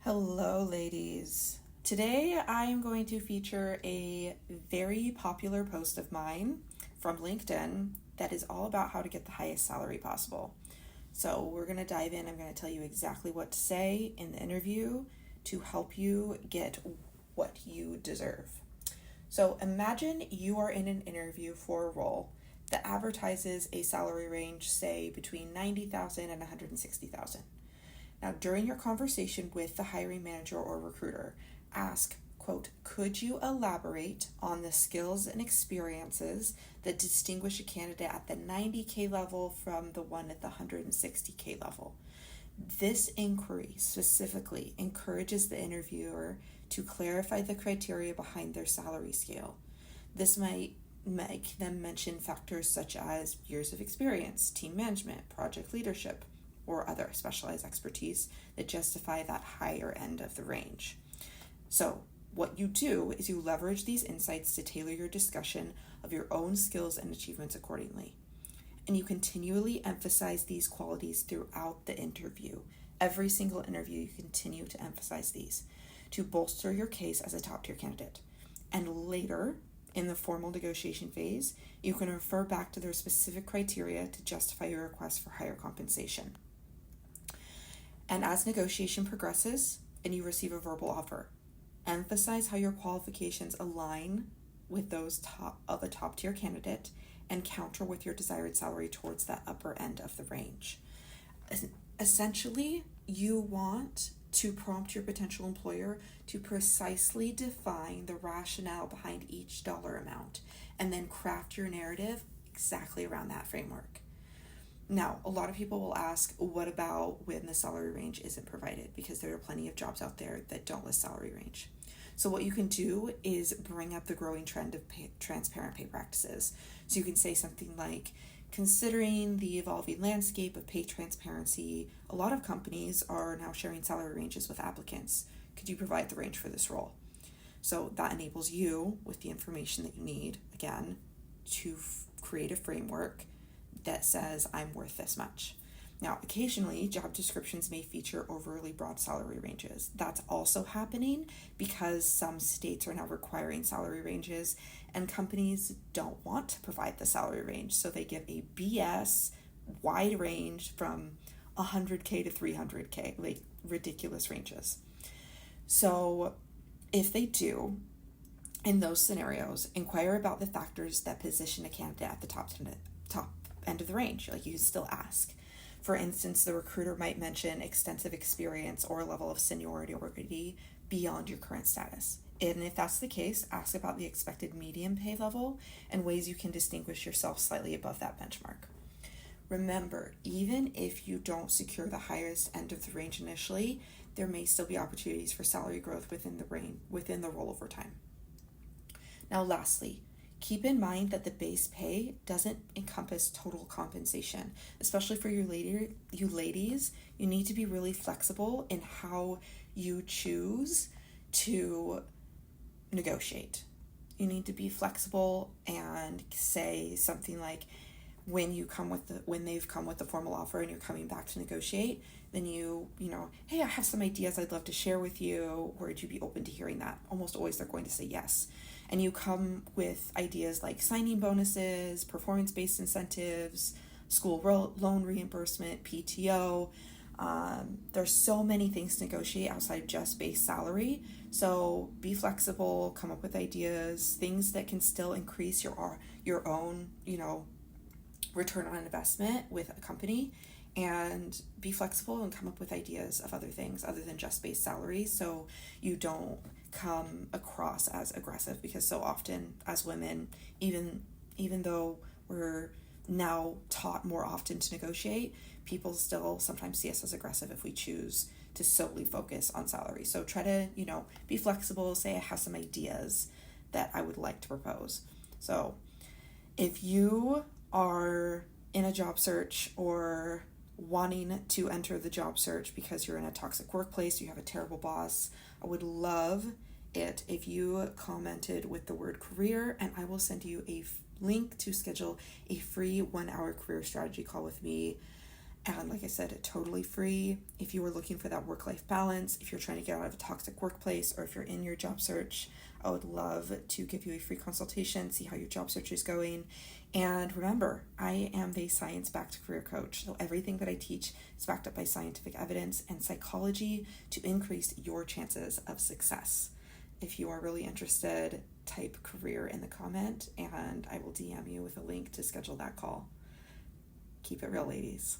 Hello, ladies. Today I am going to feature a very popular post of mine from LinkedIn that is all about how to get the highest salary possible. So we're going to dive in. I'm going to tell you exactly what to say in the interview to help you get what you deserve. So imagine you are in an interview for a role that advertises a salary range, say between $90,000 and $160,000. Now, during your conversation with the hiring manager or recruiter, ask, quote, could you elaborate on the skills and experiences that distinguish a candidate at the 90K level from the one at the 160K level? This inquiry specifically encourages the interviewer to clarify the criteria behind their salary scale. This might make them mention factors such as years of experience, team management, project leadership, or other specialized expertise that justify that higher end of the range. So what you do is you leverage these insights to tailor your discussion of your own skills and achievements accordingly. And you continually emphasize these qualities throughout the interview. Every single interview, you continue to emphasize these to bolster your case as a top-tier candidate. And later, in the formal negotiation phase, you can refer back to their specific criteria to justify your request for higher compensation. And as negotiation progresses and you receive a verbal offer, emphasize how your qualifications align with those of a top-tier candidate and counter with your desired salary towards that upper end of the range. Essentially, you want to prompt your potential employer to precisely define the rationale behind each dollar amount and then craft your narrative exactly around that framework. Now, a lot of people will ask, what about when the salary range isn't provided? Because there are plenty of jobs out there that don't list salary range. So what you can do is bring up the growing trend of transparent pay practices. So you can say something like, considering the evolving landscape of pay transparency, a lot of companies are now sharing salary ranges with applicants. Could you provide the range for this role? So that enables you, with the information that you need, again, to create a framework that says I'm worth this much. Now, occasionally, job descriptions may feature overly broad salary ranges. That's also happening because some states are now requiring salary ranges and companies don't want to provide the salary range. So they give a BS wide range from 100K to 300K, like ridiculous ranges. So if they do, in those scenarios, inquire about the factors that position a candidate at the top end of the range. Like, you can still ask. For instance, the recruiter might mention extensive experience or a level of seniority beyond your current status. And if that's the case, ask about the expected median pay level and ways you can distinguish yourself slightly above that benchmark. Remember, even if you don't secure the highest end of the range initially, there may still be opportunities for salary growth within the role over time. Now, lastly, keep in mind that the base pay doesn't encompass total compensation. Especially for you ladies, you need to be really flexible in how you choose to negotiate. You need to be flexible and say something like, when they've come with the formal offer and you're coming back to negotiate, then you know, hey, I have some ideas I'd love to share with you. Would you be open to hearing that? Almost always they're going to say yes. And you come with ideas like signing bonuses, performance-based incentives, school loan reimbursement, PTO. There's so many things to negotiate outside of just base salary. So be flexible, come up with ideas, things that can still increase your own, return on investment with a company, and be flexible and come up with ideas of other things other than just base salary, so you don't come across as aggressive. Because so often as women, even though we're now taught more often to negotiate, people still sometimes see us as aggressive if we choose to solely focus on salary. So try to, be flexible, say I have some ideas that I would like to propose. So if you are in a job search or wanting to enter the job search because you're in a toxic workplace, you have a terrible boss, I would love it if you commented with the word career, and I will send you a link to schedule a free 1-hour career strategy call with me And like I said, totally free. If you are looking for that work-life balance, if you're trying to get out of a toxic workplace, or if you're in your job search, I would love to give you a free consultation, see how your job search is going. And remember, I am a science-backed career coach, so everything that I teach is backed up by scientific evidence and psychology to increase your chances of success. If you are really interested, type career in the comment and I will DM you with a link to schedule that call. Keep it real, ladies.